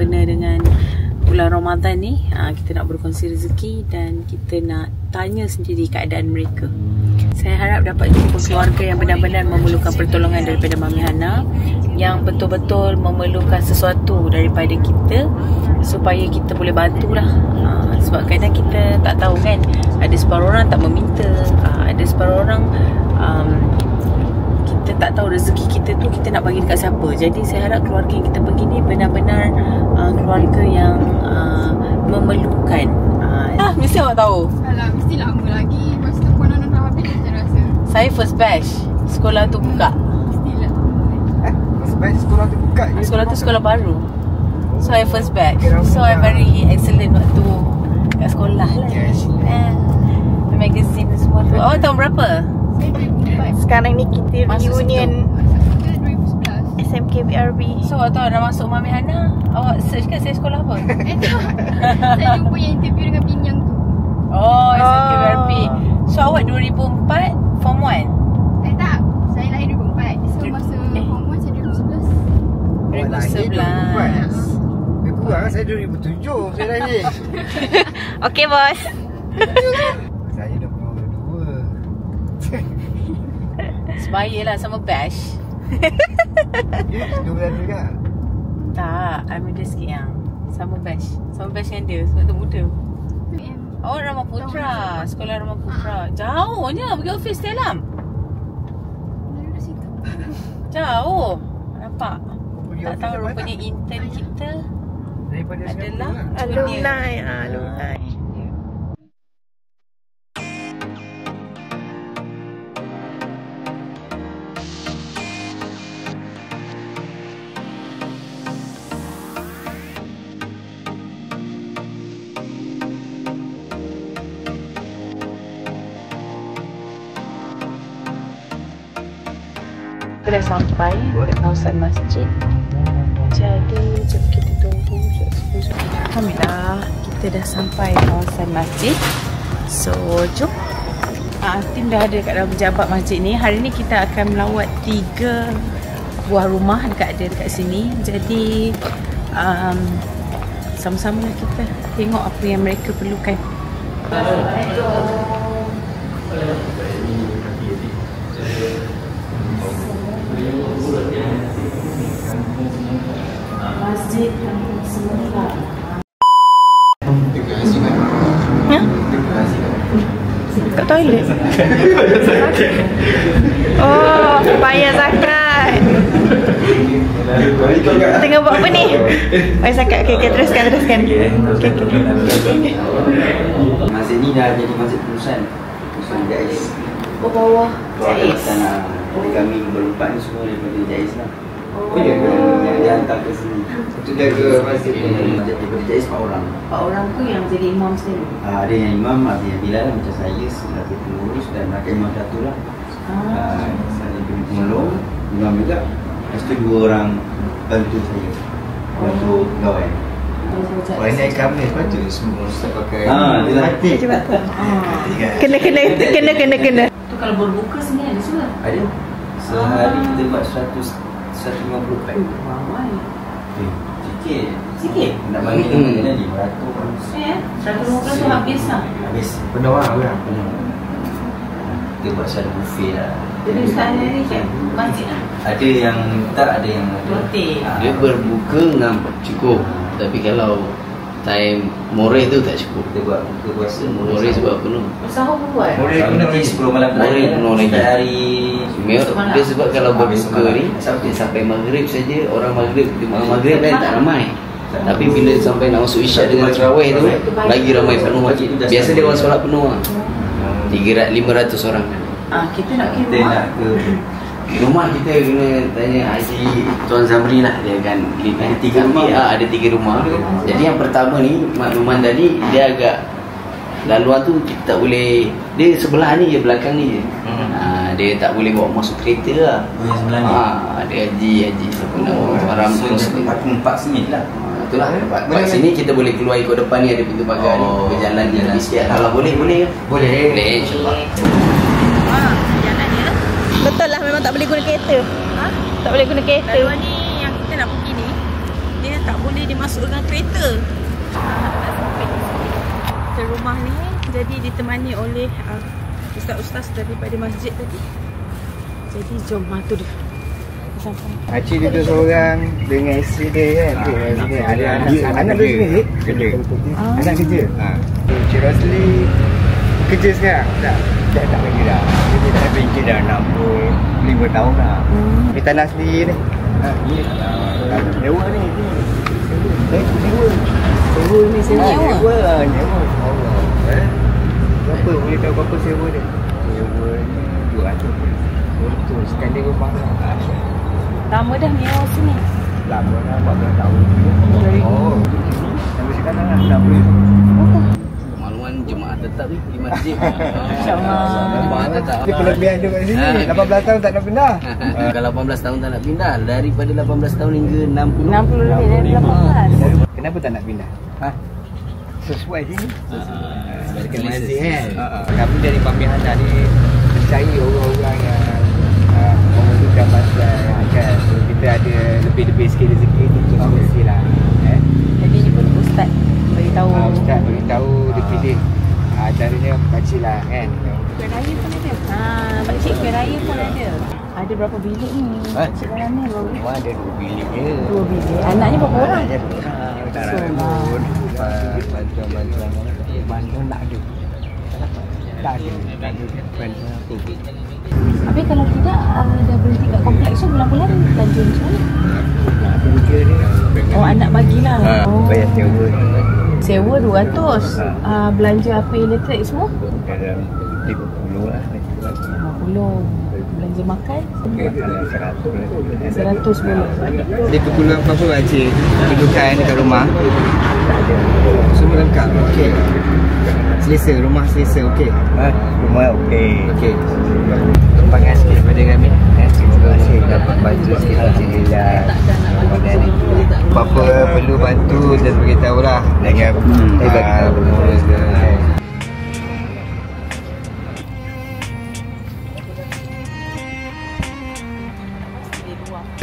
sempena dengan bulan Ramadan ni. Kita nak berkongsi rezeki dan kita nak tanya sendiri keadaan mereka. Saya harap dapat jumpa keluarga yang benar-benar memerlukan pertolongan daripada Mami Hana, yang betul-betul memerlukan sesuatu daripada kita supaya kita boleh bantulah. Sebab kadang kita tak tahu kan, ada separuh orang tak meminta, ada separuh orang kita tak tahu rezeki kita tu kita nak bagi dekat siapa. Jadi saya harap keluarga yang kita pergi ni benar-benar keluarga yang memerlukan. Mesti awak tahu? Alah, mesti lama lagi. Lepas tu konon dah habis saya rasa. Saya first batch sekolah tu buka. Mestilah. First batch sekolah tu buka. Sekolah tu sekolah baru. So I first batch. So I very excellent waktu kat sekolah lah. Magazine semua tu. Awak tahun berapa? Saya 2004. Sekarang ni kita reunion Saya 2011. SMK BRB. So waktu awak dah masuk Mami Hana, awak search kan saya sekolah apa? Tak. Saya jumpa yang interview dengan Pinyang tu. Oh, SMK BRB. So awak 2004 form 1? Tak. Saya lahir 2004. So masa form 1 saya 2011. Lebih kurang saya 2007 saya lahir. Okey bos. Saya 22. Sebayalah sama batch. Ya, 12 juga. Tak, I muda sikit yang sama batch. Sama batch dengan dia, sebab tu muda. Oh, Ramaputra. Sekolah Ramaputra. Jauhnya pergi office dalam. Jauh. Nampak? Tak tahu rupanya intern kita Daripada adalah Alumni. Alumni. Kita dah sampai di kawasan masjid. Jadi jom kita tunggu. Alhamdulillah, kita dah sampai kawasan masjid. So jom. Tim dah ada kat dalam pejabat masjid ni. Hari ni kita akan melawat 3 buah rumah dekat sini. Jadi sama-sama lah kita tengok apa yang mereka perlukan. Masjid Kampung Semula. Ya? Kat toilet. Oh, payah zakat. Tengah buat apa ni? Payah zakat. Okay, teruskan. Okay. Masjid ni dah jadi masjid perusahaan JAIS. Oh, bawah JAIS. Tanah kami berempat ni semua daripada JAIS lah. Oh, Yang dihantar ke sini untuk jaga masjid ni. Daripada JAIS 4 orang. 4 orang tu yang jadi imam sendiri. Ada yang imam, ada yang bilal lah, macam saya selaku pengurus dan ada imam satu lah. Saya jadi pemulung, imam juga. Lepas tu 2 orang bantu saya, bantu pegawai. Wah, ini kami sepatutnya semua ustaz pakai. Dia latih. Kena. Tu kalau berbuka sini ada juga. Ada. Sehari kita buat 150 pack. Ramai. Sikit. Nak bagi dengan 500. 150 tu habis lah. Habis. Penuh lah kan? Penuh. Kita buat satu buffet lah. Jadi ustaz ni kan masjid lah. Ada yang tak, ada yang Rotate. Dia berbuka dengan cukup. Tapi kalau time moreh tu tak cukup. Kita buat buka puasa Moreh sebab penuh. Sahur pun buat. Moreh penuh lagi 10 malam. Moreh penuh lagi. Hari Dia sebab kalau Habis berbuka malam. ni dia sampai maghrib saja. Orang maghrib kan tak ramai. Tapi bila sampai nak masuk isyak dengan tarawih tu, lagi ramai penuh masjid. Biasa dia orang solat penuh lah. 500 orang. Kita nak Kita nak ke Rumah kita kena tanya Haji Tuan Zamri lah. Dia akan Ada 3 rumah. Ada 3 rumah. Jadi yang pertama ni, makluman tadi, dia agak laluan tu kita tak boleh. Dia sebelah ni je, belakang ni je. Dia tak boleh bawa masuk kereta lah. yang sebelah ni. Dia Haji siapa nama Haram tu. Aku 4 sini lah. Itulah. Kat sini kita boleh keluar ikut depan ni, ada pintu pagar ni. Berjalan je lebih sikit. Kalau boleh ke? Boleh insyaAllah. jalan dia. Betul lah, memang tak boleh guna kereta. Tak boleh guna kereta. Laluan ni yang kita nak pergi ni, dia tak boleh boleh dimasuk dengan kereta. Ke rumah ni jadi ditemani oleh ustaz-ustaz daripada masjid tadi. Jadi jom tu dia. Sampai. Pakcik duduk seorang dengan isteri dia kan. Ada anak dia sendiri. Kerja. Anak kerja. Cik Rosli kerja sekarang? Dah tak kerja dah. Dia dah kerja dah 65 tahun dah. Dia tanah sendiri ni. Nyewa ni. Sewa ni sewa. Nyewa. Berapa? Boleh tahu berapa sewa dia? Sewa ni 200. Sekali rumah lah. Lama dah nyewa sini. Lama dah 14 tahun. Sampai sekarang dah 60. Makluman jemaah tetap ni di masjid. InsyaAllah. Jemaah tetap. Dia kelebihan dia kat sini. 18 tahun tak nak pindah. Kalau 18 tahun tak nak pindah, daripada 18 tahun hingga 60. 60 lebih dari 18. Kenapa tak nak pindah? Sesuai sini. Sebagai masjid kan. Kami dari Pami Hana ni percaya orang-orang yang memerlukan pasal kan. Kita ada lebih-lebih sikit rezeki ni tu mestilah. Jadi ni pun ustaz beritahu. Ustaz beritahu dia pilih. Caranya pakcik lah kan. Kuih raya pun ada. Pakcik kuih raya pun ada. Ada berapa bilik ni? Pakcik dalam ni berapa bilik? Ada 2 bilik je. 2 bilik. Anaknya berapa orang? Tak rambut. Bantuan tak ada. Tak ada. Bantuan aku. Habis kalau tidak dah berhenti kat kompleks tu bulan-bulan belanja macam mana? Aku kerja ni. Oh anak bagilah. Bayar sewa. Sewa 200. Belanja apa elektrik semua? Dalam 30 lah. 50. Belanja makan? 100 boleh. Dia keperluan apa-apa pakcik? Kedudukan dekat rumah. Semua lengkap. Okey. Selesa, rumah selesa okey. Rumah okey. Okey. Tumpangan sikit daripada kami. Terima kasih dapat bantu sikit alhamdulillah. Apa-apa perlu bantu dan beritahulah dengan pengurus ke.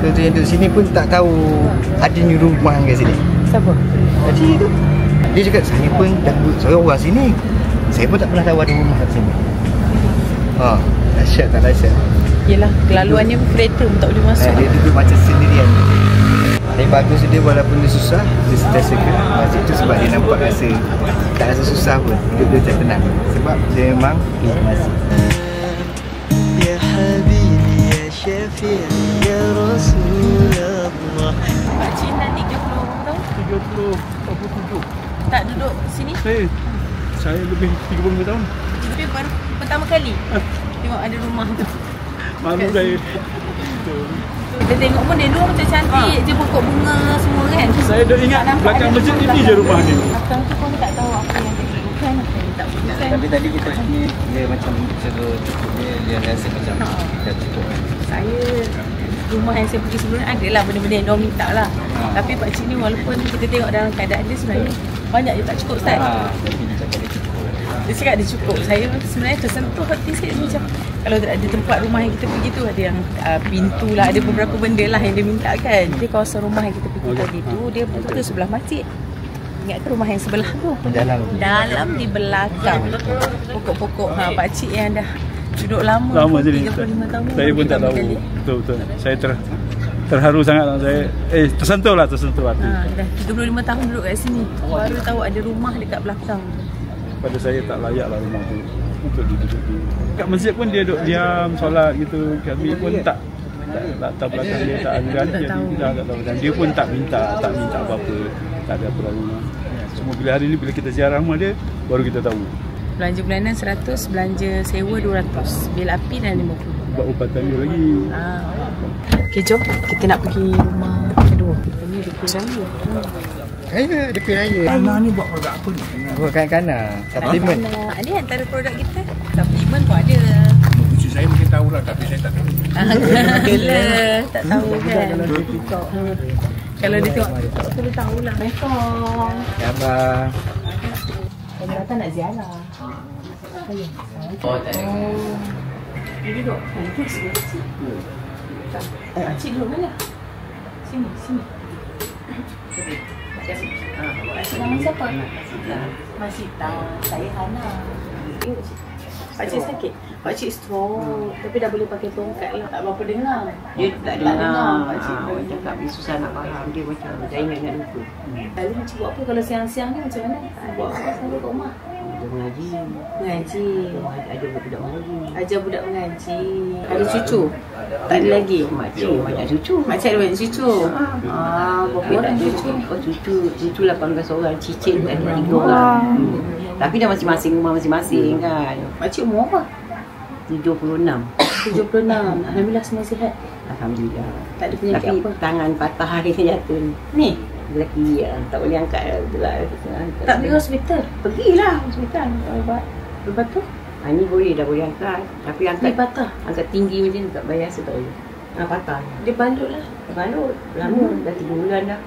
Kita yang duduk sini pun tak tahu adanya rumah kat sini. Siapa? Tadi tu dia cakap saya pun dah duduk seorang orang sini. Saya pun tak pernah tahu ada rumah kat sini. Dahsyat tak dahsyat. Yelah, kelaluannya kereta pun tak boleh masuk. Dia duduk macam sendirian. Tapi bagus dia walaupun dia susah, dia sentiasa ke masjid tu sebab dia nampak rasa tak rasa susah pun. Hidup dia macam tenang. Sebab dia memang masjid. Ya Habibi ya Syafi'i ya Rasulullah. Pakcik dah 30 tahun? 47. Tak duduk sini? Saya lebih 35 tahun. Tapi baru pertama kali tengok ada rumah tu. Malu saya. Dia tengok pun dia luar macam cantik je, pokok bunga semua kan. Saya dah ingat belakang masjid ini je rumah ni. Belakang tu pun tak tahu apa yang dibutuhkan, apa yang tak butuhkan. Tapi tadi kita ni dia macam cukup dia rasa macam dah cukup. Saya rumah yang saya pergi sebelum ni adalah benda-benda yang diorang minta lah. Tapi pakcik ni walaupun kita tengok dalam keadaan dia sebenarnya banyak je tak cukup Ustaz. Tapi dia cakap dia cukup. Dia cakap dia cukup. Saya sebenarnya tersentuh hati sikit macam kalau ada tempat rumah yang kita pergi tu ada yang pintu lah, ada beberapa benda lah yang dia minta kan. Dia kawasan rumah yang kita pergi tadi tu dia betul sebelah masjid. Ingat ke rumah yang sebelah tu? Dalam di belakang. Pokok-pokok pakcik yang dah duduk lama jadi 35 tahun. Saya pun tak tahu. Betul. Saya terharu sangat saya. Tersentuh hati. Dah 35 tahun duduk kat sini. Baru tahu ada rumah dekat belakang. Pada saya tak layak lah rumah tu untuk duduk di. Kat masjid pun dia duduk diam, solat gitu. Kami pun tak latar belakang dia tak ada. Jadi tak tahu. Dan dia pun tak minta apa-apa. Tak ada apa-apa. Cuma bila hari ni bila kita ziarah rumah dia baru kita tahu. Belanja bulanan 100, belanja sewa 200, bil api dan 50. Buat upatan dia lagi. Okay, jom kita nak pergi rumah kedua. Ini dia kuih raya. Dia kuih raya. Kana ni buat produk apa ni? Buat kanak-kanak, supplement. Ini antara produk kita. Supplement pun ada. Cucu saya mungkin tahu lah tapi saya tak tahu. Gila, tak tahu kan. Kalau dia tengok, kita tahulah. Assalamualaikum. Ya abang. Kalau datang nak ziarah. Oh, tak ada. Dia duduk. Duduk sini. Cik duduk mana? Sini. Nama siapa? Masita. Saya Hana. Pakcik sakit? Pakcik stroke. Tapi dah boleh pakai tongkat lah. Tak berapa dengar. Dia tak dengar. Pakcik Dia cakap dia susah nak faham. Dia macam saya ingat lupa. Lalu makcik buat apa kalau siang-siang ni macam mana? Buat apa selalu kat rumah? Dia mengaji. Mengaji. Ada budak mengaji. Ajar budak mengaji. Ada cucu? Tak ada lagi? Makcik banyak cucu. Makcik ada banyak cucu? Berapa orang cucu? Oh cucu 18 orang. Cicit ada 3 orang. Tapi dah masing-masing rumah masing-masing kan. Makcik umur apa? 76. 76. Alhamdulillah semua sihat. Alhamdulillah. Tak ada penyakit Tapi apa? tangan patah hari ni jatuh ni. Ni? Lelaki tak boleh angkat lah. Tak pergi hospital? Pergilah hospital. Ubat. Lepas tu? Ni boleh dah boleh angkat. Tapi angkat Ni patah? Angkat tinggi macam ni tak biasa tak boleh. Patah. Dia balut lah. Balut. Lama dah 3 bulan dah.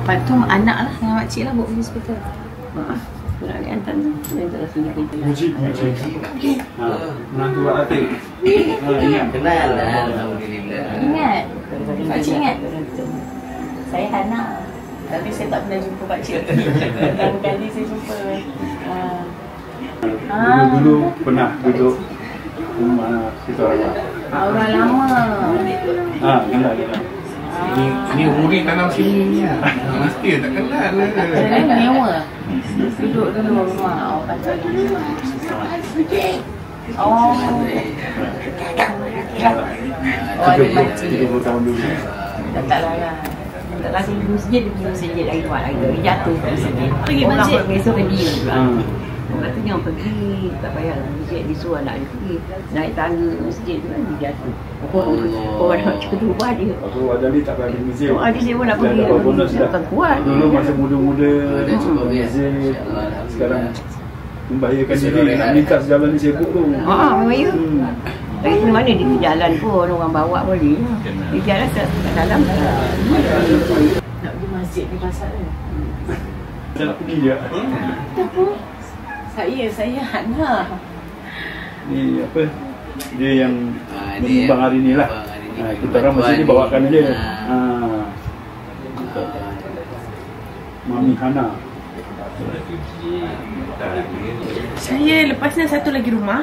Lepas tu anak lah dengan makcik lah bawa pergi hospital. Aku nak hantar tu. Dia tak rasa nak kita. Muji. Menantu Wak Atik. Ingat. Kenal lah. Alhamdulillah. Ingat? Pakcik ingat? Saya Hana. Tapi saya tak pernah jumpa pakcik. Pertama kali saya jumpa. Dulu pernah duduk rumah kita orang. Orang lama. Kenal. Ni umuri tanam sini. Mesti tak kenal lah. Dia menyewa. Duduk dulu rumah. Oh, kata. Oh. Ada pakcik. 30 tahun dulu. Dah tak larang. Tak rasa di masjid, dia pergi masjid lagi kuat lagi. Dia jatuh kat masjid. Pergi Orang masjid? besok ke dia pula. Orang tu jangan pergi. Tak payah masjid. Dia suruh anak dia pergi. Naik tangga masjid tu kan dia jatuh. Orang nak cakap tu ubah dia. Aku ada ni tak pernah pergi museum. Dia pun nak pergi. Dapat bonus dah. Bukan kuat. Dulu masa muda-muda museum. Sekarang membahayakan diri. Nak minta sejalan ni sibuk tu. Memang ya. Dari mana dia pergi jalan pun orang bawa boleh. Dia jalan kat dalam. Nak pergi masjid ni pasal ni. Saya nak pergi je. Tak apa. Saya Hana. Ni apa? Dia yang menyumbang hari ni lah. Kita orang mesti ni bawakan dia. Mami Hana. Saya lepas ni satu lagi rumah.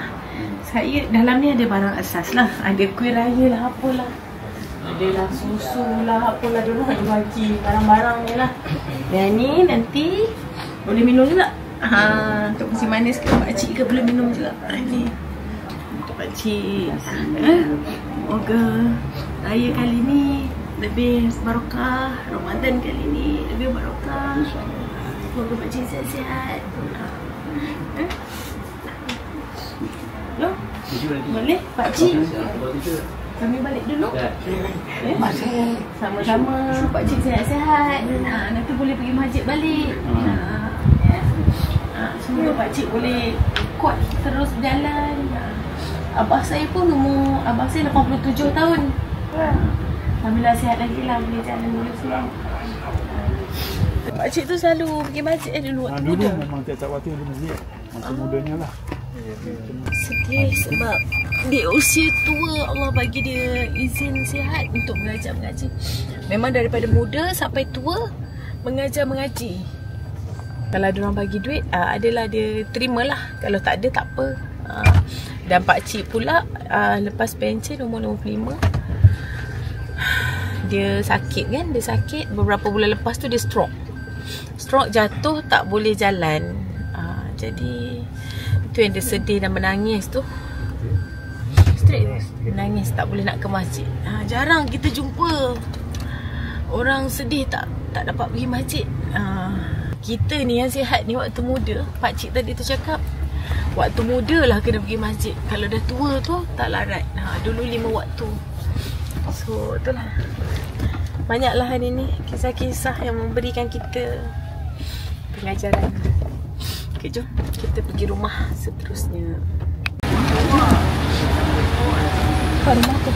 Saya dalam ni ada barang asas lah. Ada kuih raya lah, apalah. Adalah susu lah, apalah. Diorang nak bagi barang-barang ni lah. Dan ni nanti boleh minum juga. Untuk musim manis ke pakcik ke boleh minum juga. Ni untuk pakcik. Semoga raya kali ni lebih barokah. Ramadan kali ni lebih barokah. Semoga pakcik sihat-sihat. Loh? Boleh pakcik? Kami balik dulu. Sama-sama. Pakcik sihat-sihat. Nanti boleh pergi masjid balik. Semoga pakcik boleh kuat terus berjalan. Abah saya pun abah saya 87 tahun. Alhamdulillah sihat lagi lah. Boleh jalan dulu semua. Pakcik tu selalu pergi masjid dulu waktu Dulu muda. memang tiap-tiap waktu di masjid. Masa mudanya lah. Sedih sebab di usia tua Allah bagi dia izin sihat untuk mengajar mengaji. Memang daripada muda sampai tua mengajar mengaji. Kalau dia orang bagi duit, adalah dia terimalah. Kalau tak ada tak apa. Dan pakcik pula lepas pencen umur 55 dia sakit kan, dia sakit beberapa bulan lepas tu dia stroke. Stroke jatuh tak boleh jalan. Jadi itu yang dia sedih dan menangis tu. Straight menangis tak boleh nak ke masjid. Jarang kita jumpa orang sedih tak dapat pergi masjid. Kita ni yang sihat ni waktu muda. Pakcik tadi tu cakap waktu muda lah kena pergi masjid. Kalau dah tua tu tak larat. Dulu 5 waktu. So itulah. Banyaklah hari ni kisah-kisah yang memberikan kita pengajaran. Okay, jom kita pergi rumah seterusnya. Rumah tu.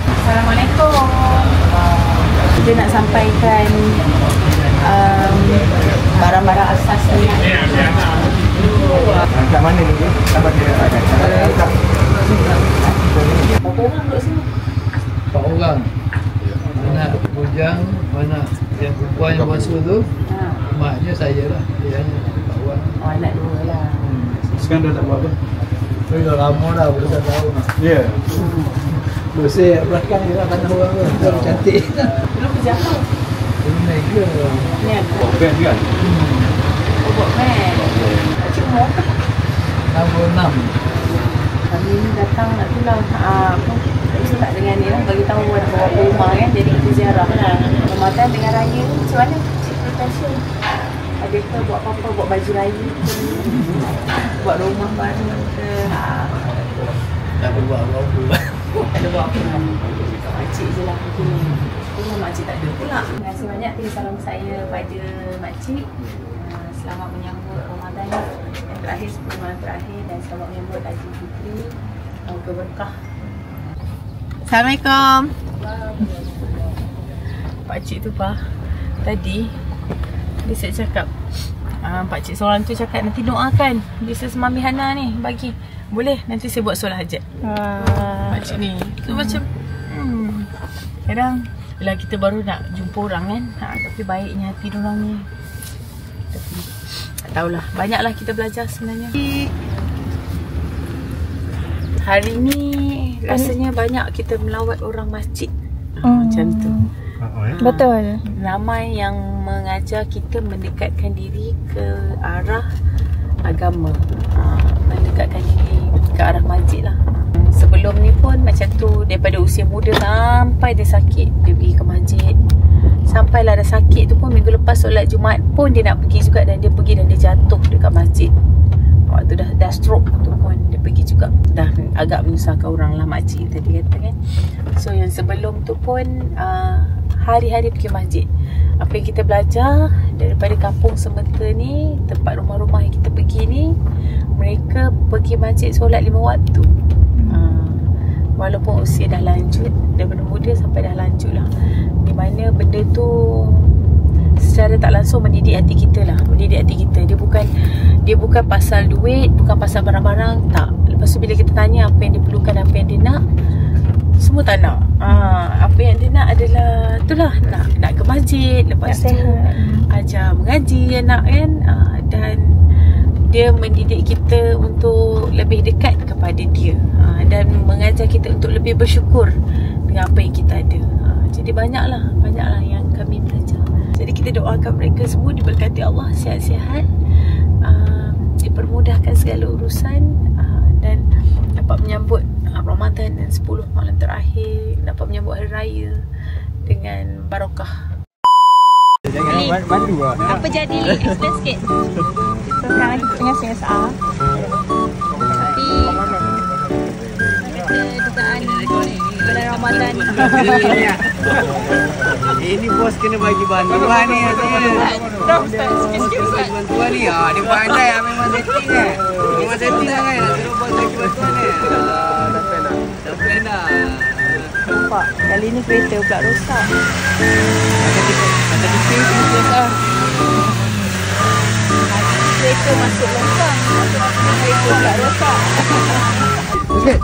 Assalamualaikum. Kita nak sampaikan barang-barang asas ni. Kat mana ni? Sabar dia. sekarang dah tak buat apa. Tapi dah lama dah, belasan tahun lah. Ya. Bersih belakang je lah tanah orang tu. Cantik. Belum kerja apa? Ini ke? Ni ada. Buat band kan? Buat band. Cik umur apa? 66. Kami ni datang nak tulang start dengan ni lah, bagi tahu ada beberapa rumah kan, jadi kita ziarah lah. Ramadan dengan raya ni macam mana? Cik Natasha ada ke buat apa-apa, buat baju raya ke, buat rumah baru ke? Tak buat apa-apa. Tak ada buat apa. Makcik je lah mungkin. Rumah makcik tak ada pula. Terima kasih banyak atas salam saya pada makcik. Selamat menyambut Ramadan yang terakhir, 10 malam terakhir, dan selamat menyambut Aidilfitri. Semoga berkah. Assalamualaikum. Pakcik tu tadi dia saya cakap, pakcik seorang tu cakap nanti doakan bisnes Mami Hana ni bagi. Boleh, nanti saya buat solat hajat. Pakcik ni tu macam kadang bila kita baru nak jumpa orang kan, tapi baiknya hati diorang ni. Tapi tak tahulah, banyaklah kita belajar sebenarnya. Hari ni rasanya banyak kita melawat orang masjid. Macam tu. Betul. Ramai yang mengajar kita mendekatkan diri ke arah agama. Mendekatkan diri ke arah masjid lah. Sebelum ni pun macam tu, daripada usia muda sampai dia sakit, dia pergi ke masjid. Sampailah dah sakit tu pun, minggu lepas solat Jumaat pun dia nak pergi juga, dan dia pergi dan dia jatuh dekat masjid. Waktu dah stroke tu pun dia pergi juga. Dah agak menyusahkan orang lah makcik tadi kata kan. So yang sebelum tu pun hari-hari pergi masjid. Apa yang kita belajar daripada kampung semata ni, tempat rumah-rumah yang kita pergi ni, mereka pergi masjid solat 5 waktu. Walaupun usia dah lanjut, daripada muda sampai dah lanjut lah. Di mana benda tu secara tak langsung mendidik hati kita lah. Mendidik hati kita. Dia bukan pasal duit, bukan pasal barang-barang, tak. Lepas tu bila kita tanya apa yang dia perlukan, apa yang dia nak, semua tak nak. Apa yang dia nak adalah itulah, nak ke masjid, lepas tu ajar mengaji anak kan. Dan dia mendidik kita untuk lebih dekat kepada dia, dan mengajar kita untuk lebih bersyukur dengan apa yang kita ada. Jadi banyaklah yang kami belajar. Jadi kita doakan mereka semua diberkati Allah, sihat-sihat, dipermudahkan segala urusan, dan dapat menyambut Ramadan dan 10 malam terakhir, dapat menyambut hari raya dengan barakah. Jangan bantu lah. Apa jadi? Explain sikit. So sekarang kita tengah CSR. Tapi kata dugaan bulan Ramadan ni. Ini bos kena bagi bantuan ni. Dah Ustaz, sikit-sikit Ustaz. Bantuan ni, dia pandai lah memang setting kan. Memang setting lah kan. Suruh bos bagi bantuan ni. Dah plan dah. Nampak, kali ni kereta pula rosak. Ada detail CSR. Kereta masuk longkang, kereta pula rosak. Okey.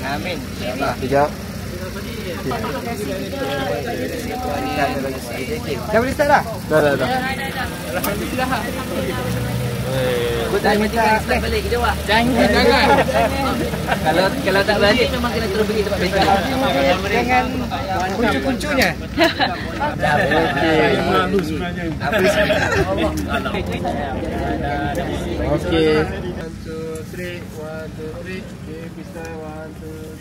Amin. Sekejap. Dah boleh start dah? Dah. Alhamdulillah. Aku tak minta start balik kita buat. Jangan. Kalau tak balik memang kena terus pergi tempat bengkel. Jangan kuncu-kuncunya. Okey. Malu sebenarnya. Okey. 1, 2, 3. 1, 2, 3. Okay, pistol 1, 2,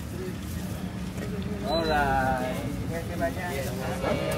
3. Alright. Terima kasih banyak.